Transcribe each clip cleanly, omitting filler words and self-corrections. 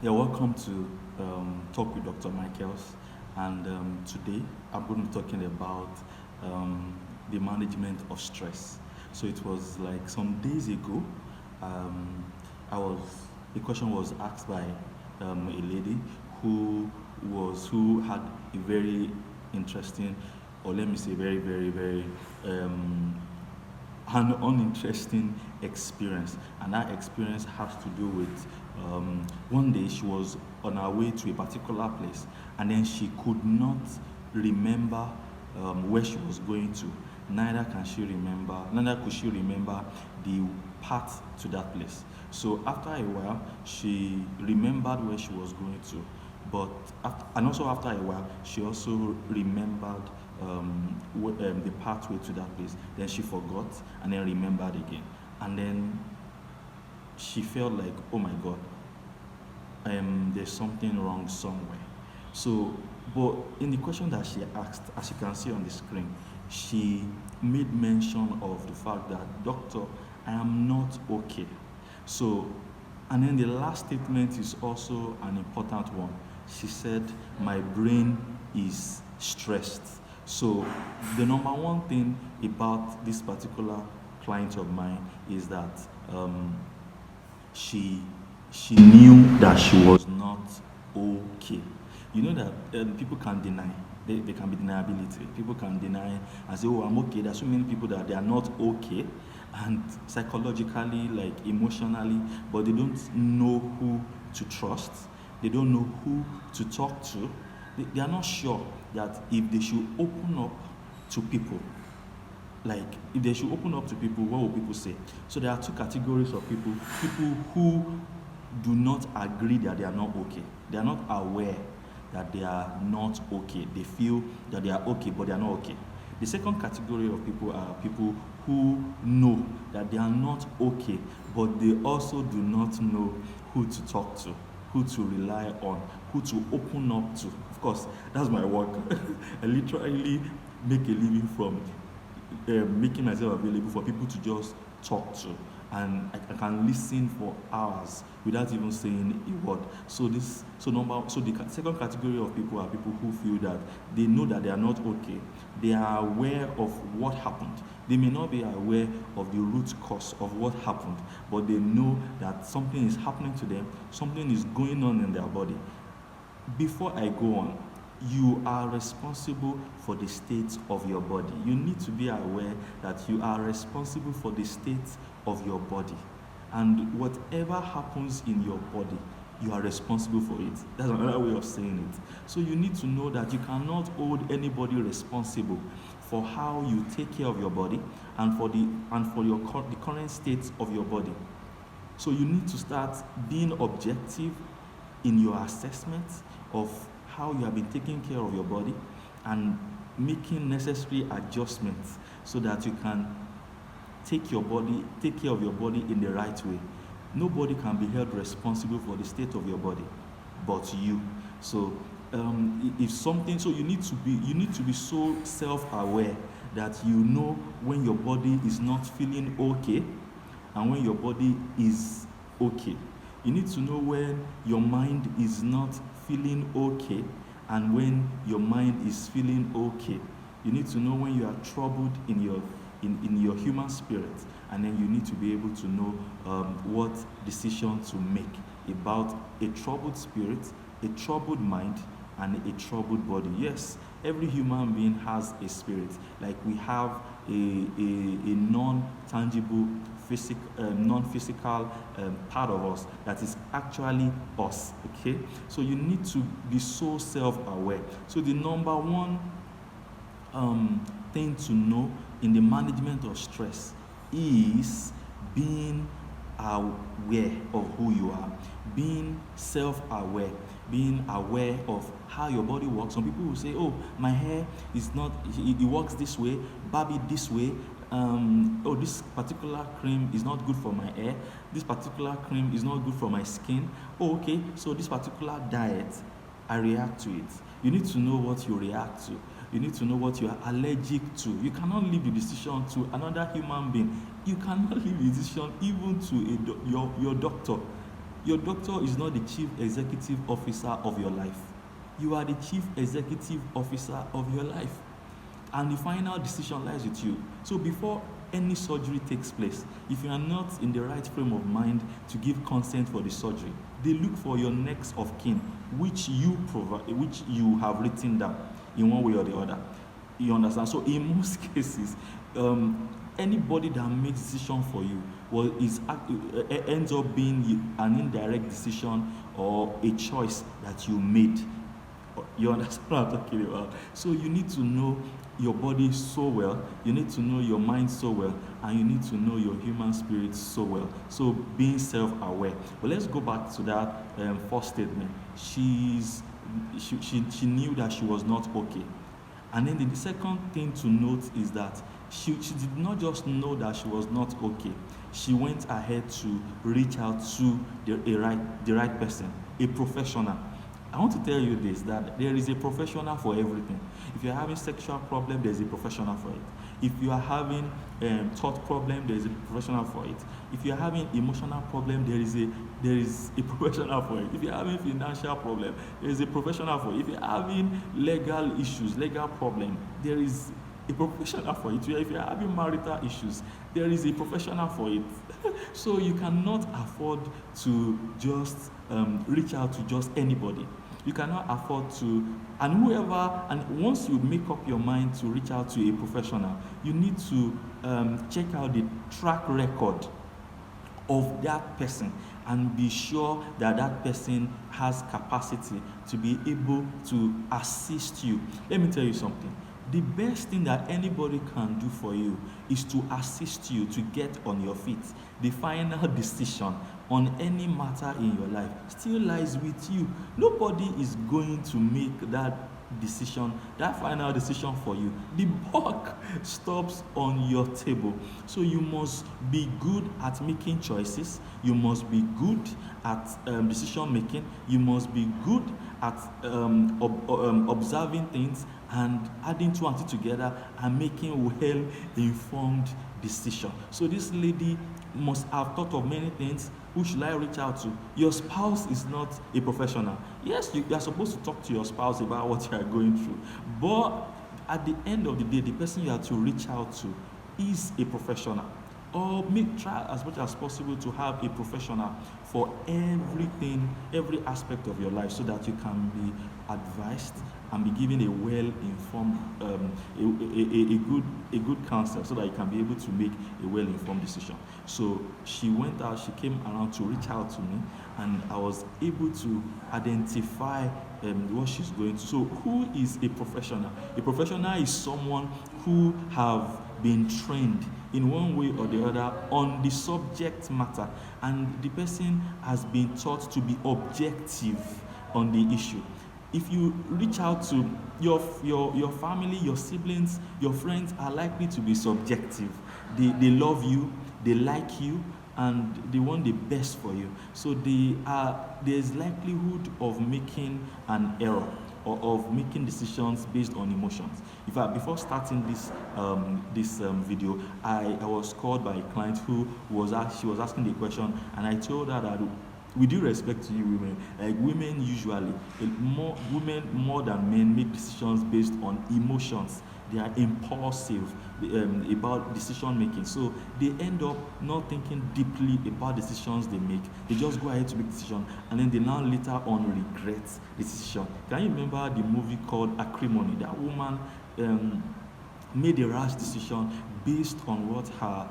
Yeah, welcome to Talk with Dr. Michaels. And today I'm going to be talking about um, the management of stress. So it was like some days ago, um, I was the question was asked by a lady who had a very interesting, or let me say, very um, an uninteresting experience, and that experience has to do with one day she was on her way to a particular place, and then she could not remember where she was going to. Neither could she remember the path to that place. So after a while, she remembered where she was going to, but and also after a while, she also remembered the pathway to that place. Then she forgot and then remembered again. And then she felt like, oh my God, there's something wrong somewhere. So, but in the question that she asked, as you can see on the screen, she made mention of the fact that, Doctor, I am not okay. So, and then the last statement is also an important one. She said, my brain is stressed. So, the number one thing about this particular client of mine is that she she knew that she was not okay. You know that people can deny. They can be deniability. People can deny and say, "Oh, I'm okay." There's so many people that they are not okay, and psychologically, like emotionally, but they don't know who to trust. They don't know who to talk to. They are not sure that if they should open up to people, like if they should open up to people, what will people say? So there are two categories of people: people who do not agree that they are not okay. They are not aware that they are not okay. They feel that they are okay, but they are not okay. The second category of people are people who know that they are not okay, but they also do not know who to talk to, who to rely on, who to open up to. Of course, that's my work. I literally make a living from making myself available for people to just talk to, and I can listen for hours without even saying a word. So the second category of people are people who feel that they know that they are not okay. They are aware of what happened. They may not be aware of the root cause of what happened, but they know that something is happening to them, something is going on in their body. Before I go on, you are responsible for the state of your body. You need to be aware that you are responsible for the state of your body. And whatever happens in your body, you are responsible for it. That's another way of saying it. So you need to know that you cannot hold anybody responsible for how you take care of your body and for the current state of your body. So you need to start being objective in your assessment of how you have been taking care of your body and making necessary adjustments so that you can take care of your body in the right way. Nobody can be held responsible for the state of your body but you. So if something, so you need to be so self-aware that you know when your body is not feeling okay and when your body is okay. You need to know when your mind is not feeling okay and when your mind is feeling okay. You need to know when you are troubled in your human spirit, and then you need to be able to know what decision to make about a troubled spirit, a troubled mind, and a troubled body. Yes, every human being has a spirit. Like we have a non-tangible, non-physical part of us that is actually us. Okay, so you need to be so self-aware. So the number one thing to know in the management of stress is being aware of who you are, being self-aware, being aware of how your body works. Some people will say, "Oh, my hair is not; it works this way, barb it this way. Oh, this particular cream is not good for my hair. This particular cream is not good for my skin. Oh, okay. So this particular diet, I react to it." You need to know what you react to. You need to know what you are allergic to. You cannot leave the decision to another human being. You cannot leave the decision even to your doctor. Your doctor is not the chief executive officer of your life. You are the chief executive officer of your life. And the final decision lies with you. So before any surgery takes place, if you are not in the right frame of mind to give consent for the surgery, they look for your next of kin, which you provide, which you have written down in one way or the other. You understand? So in most cases, anybody that makes decision for you ends up being an indirect decision or a choice that you made. You understand what I'm talking about? So you need to know your body so well, you need to know your mind so well, and you need to know your human spirit so well. So being self-aware. But let's go back to that first statement. She knew that she was not okay. And then the second thing to note is that she did not just know that she was not okay. She went ahead to reach out to the right person, a professional. I want to tell you this, that there is a professional for everything. If you're having sexual problem, there's a professional for it. If you are having thought problem, there is a professional for it. If you are having emotional problem, there is a professional for it. If you are having financial problem, there is a professional for it. If you are having legal issues, legal problem, there is a professional for it. If you are having marital issues, there is a professional for it. So you cannot afford to just reach out to just anybody. You cannot afford to, and once you make up your mind to reach out to a professional, you need to check out the track record of that person and be sure that that person has capacity to be able to assist you. Let me tell you something. The best thing that anybody can do for you is to assist you to get on your feet. The final decision on any matter in your life still lies with you. Nobody is going to make that decision, that final decision for you. The buck stops on your table. So you must be good at making choices. You must be good at decision making. You must be good at observing things and adding two and two together and making well-informed decision. So this lady must have thought of many things. Who should I reach out to? Your spouse is not a professional. Yes, you are supposed to talk to your spouse about what you are going through. But at the end of the day, the person you have to reach out to is a professional. Or try as much as possible to have a professional for everything, every aspect of your life, so that you can be advised and be given a well-informed, a good counsel, so that you can be able to make a well-informed decision. So she went out, she came around to reach out to me, and I was able to identify what she's going to. So who is a professional? A professional is someone who have been trained in one way or the other on the subject matter, and the person has been taught to be objective on the issue. If you reach out to your family, your siblings, your friends are likely to be subjective. They love you, they like you, and they want the best for you. So there's likelihood of making an error or of making decisions based on emotions. In fact, before starting this video, I was called by a client who was asking the question, and I told her that, with due respect to you women, like women usually, women more than men make decisions based on emotions. They are impulsive about decision making, so they end up not thinking deeply about decisions they make. They just go ahead to make decision, and then they now later on regret the decision. Can you remember the movie called Acrimony? That woman made a rash decision based on what her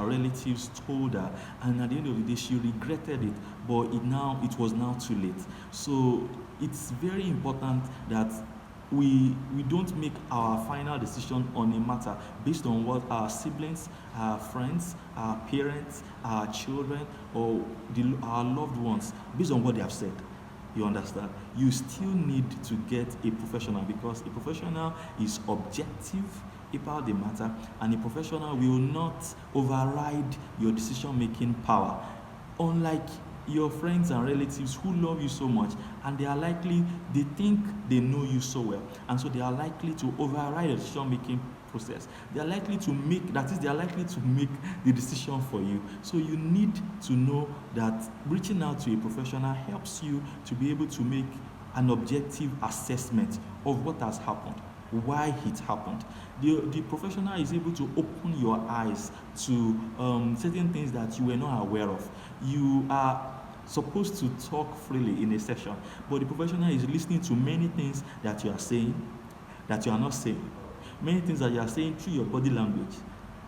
relatives told her, and at the end of the day she regretted it, but it was now too late. So it's very important that we don't make our final decision on a matter based on what our siblings, our friends, our parents, our children, or our loved ones, based on what they have said. You understand? You still need to get a professional, because a professional is objective about the matter, and a professional will not override your decision-making power. Unlike your friends and relatives who love you so much, and they think they know you so well, and so they are likely to override your decision-making process. They are likely to make the decision for you. So you need to know that reaching out to a professional helps you to be able to make an objective assessment of what has happened, why it happened. The professional is able to open your eyes to certain things that you were not aware of. You are supposed to talk freely in a session, but the professional is listening to many things that you are saying that you are not saying, many things that you are saying through your body language,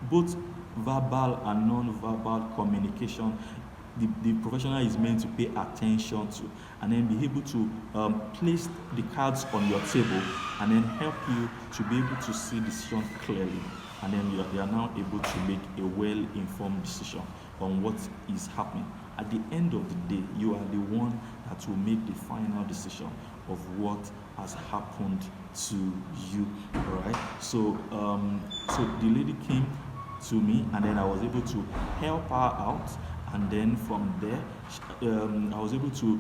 both verbal and non-verbal communication. The professional is meant to pay attention to, and then be able to place the cards on your table, and then help you to be able to see decisions clearly, and then you are now able to make a well-informed decision on what is happening. At the end of the day, you are the one that will make the final decision of what has happened to you. All right. So the lady came to me, and then I was able to help her out. And then from there, I was able to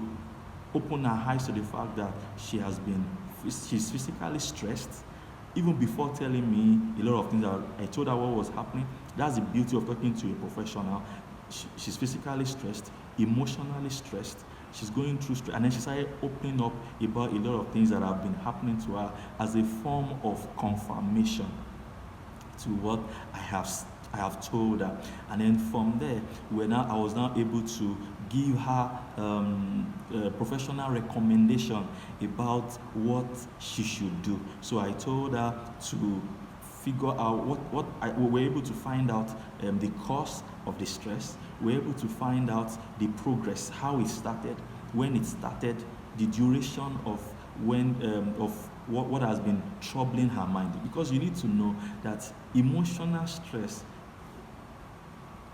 open her eyes to the fact that she's physically stressed. Even before telling me a lot of things, I told her what was happening. That's the beauty of talking to a professional. She's physically stressed, emotionally stressed. She's going through stress, and then she started opening up about a lot of things that have been happening to her as a form of confirmation to what I have told her. And then from there, I was now able to give her a professional recommendation about what she should do. So I told her to figure out we were able to find out the cause of the stress. We were able to find out the progress, how it started, when it started, the duration of what has been troubling her mind. Because you need to know that emotional stress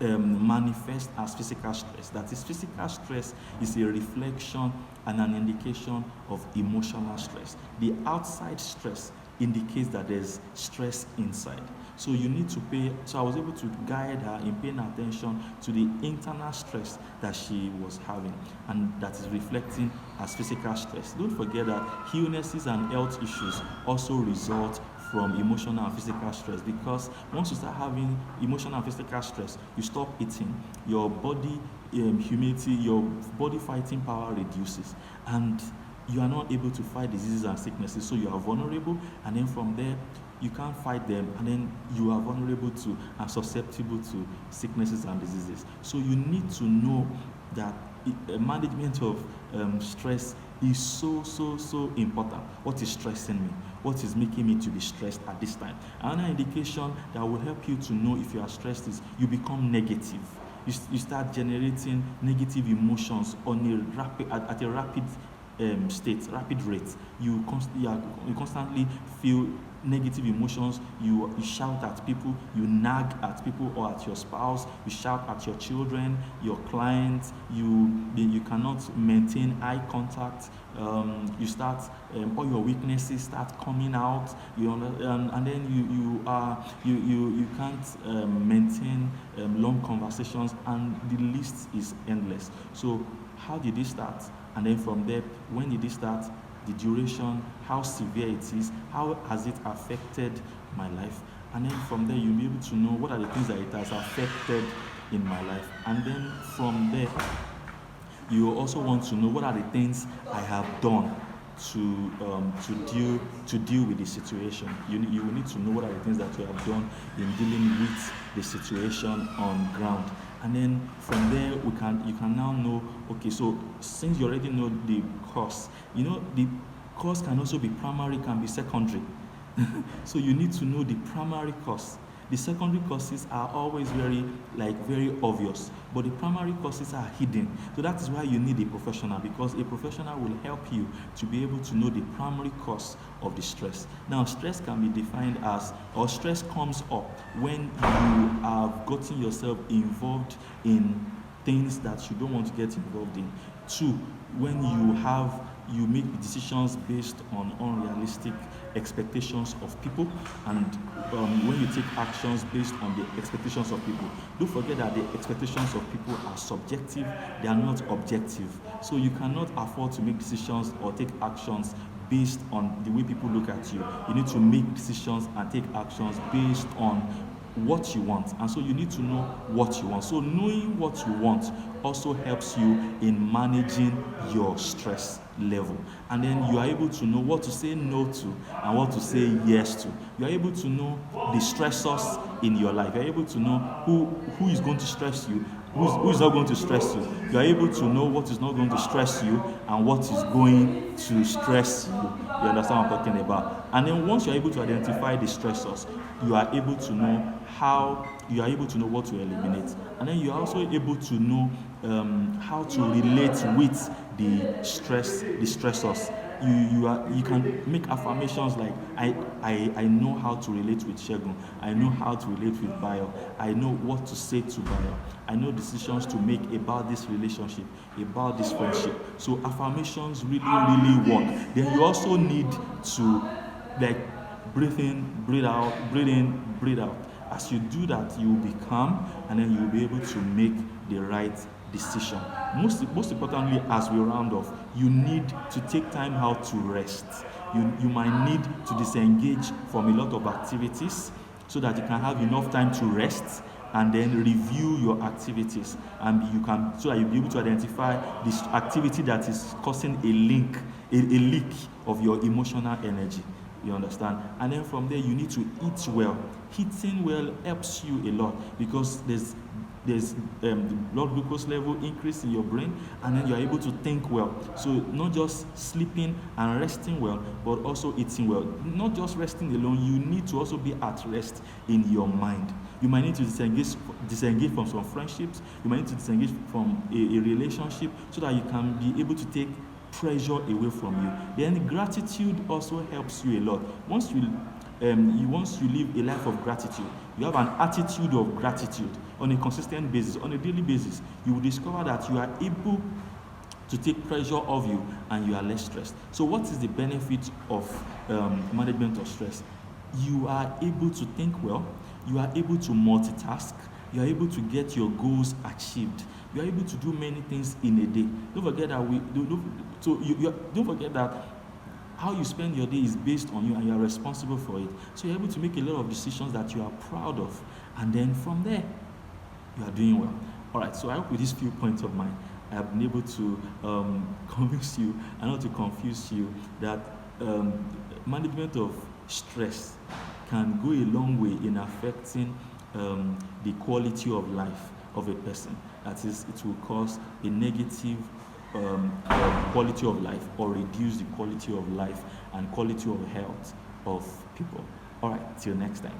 manifest as physical stress. That is, physical stress is a reflection and an indication of emotional stress. The outside stress indicates that there's stress inside. So you need to so I was able to guide her in paying attention to the internal stress that she was having, and that is reflecting as physical stress. Don't forget that illnesses and health issues also result from emotional and physical stress, because once you start having emotional and physical stress, you stop eating, your body immunity, your body fighting power reduces, and you are not able to fight diseases and sicknesses, so you are vulnerable, and then from there you can't fight them, and then you are vulnerable to and susceptible to sicknesses and diseases. So you need to know that management of stress is so important. What is stressing me? What is making me to be stressed at this time? Another indication that will help you to know if you are stressed is you become negative. You start generating negative emotions at a rapid rapid rate. You constantly feel negative emotions. You shout at people, you nag at people or at your spouse, you shout at your children, your clients, you cannot maintain eye contact. You start all your weaknesses start coming out, and then you can't maintain long conversations, and the list is endless. So how did it start? And then from there, when did it start? The duration, how severe it is, how has it affected my life? And then from there, you'll be able to know what are the things that it has affected in my life. And then from there, you also want to know what are the things I have done to deal with the situation. You will need to know what are the things that you have done in dealing with the situation on ground. And then from there, you can now know, okay, so since you already know the cause, the cause can also be primary, can be secondary. So you need to know the primary cause. The secondary causes are always very obvious, but the primary causes are hidden. So that is why you need a professional, because a professional will help you to be able to know the primary cause of the stress. Now, stress can be defined as, or stress comes up when you have gotten yourself involved in things that you don't want to get involved in. 2, when you make decisions based on unrealistic expectations of people, and when you take actions based on the expectations of people. Don't forget that the expectations of people are subjective, they are not objective. So you cannot afford to make decisions or take actions based on the way people look at you. You need to make decisions and take actions based on what you want. And so you need to know what you want. So knowing what you want also helps you in managing your stress level. And then you are able to know what to say no to and what to say yes to. You are able to know the stressors in your life. You are able to know who is going to stress you, who is not going to stress you. You are able to know what is not going to stress you and what is going to stress you. You understand what I'm talking about? And then once you are able to identify the stressors, you are able to know what to eliminate. And then you are also able to know how to relate with the stressors. You can make affirmations like I know how to relate with Shegun. I know how to relate with Bayo. I know what to say to Bayo. I know decisions to make about this relationship, about this friendship. So affirmations really work. Then you also need to like breathe in, breathe out, breathe in, breathe out. As you do that, you will be calm, and then you will be able to make the right decision. Most importantly, as we round off, you need to take time out to rest. You might need to disengage from a lot of activities so that you can have enough time to rest and then review your activities, and so that you'll be able to identify this activity that is causing a leak of your emotional energy. You understand? And then from there, you need to eat well. Eating well helps you a lot because there's blood glucose level increase in your brain, and then you're able to think well. So not just sleeping and resting well, but also eating well. Not just resting alone, you need to also be at rest in your mind. You might need to disengage from some friendships. You might need to disengage from a relationship so that you can be able to take pressure away from you. Then gratitude also helps you a lot. Once you live a life of gratitude, you have an attitude of gratitude on a consistent basis, on a daily basis, you will discover that you are able to take pressure off you and you are less stressed. So what is the benefit of management of stress? You are able to think well, you are able to multitask, you are able to get your goals achieved. You are able to do many things in a day. Don't forget that don't forget that how you spend your day is based on you, and you are responsible for it. So you're able to make a lot of decisions that you are proud of, and then from there, you are doing well. All right. So I hope with these few points of mine, I have been able to convince you and not to confuse you that management of stress can go a long way in affecting the quality of life of a person. That is, it will cause a negative quality of life or reduce the quality of life and quality of health of people. All right, till next time.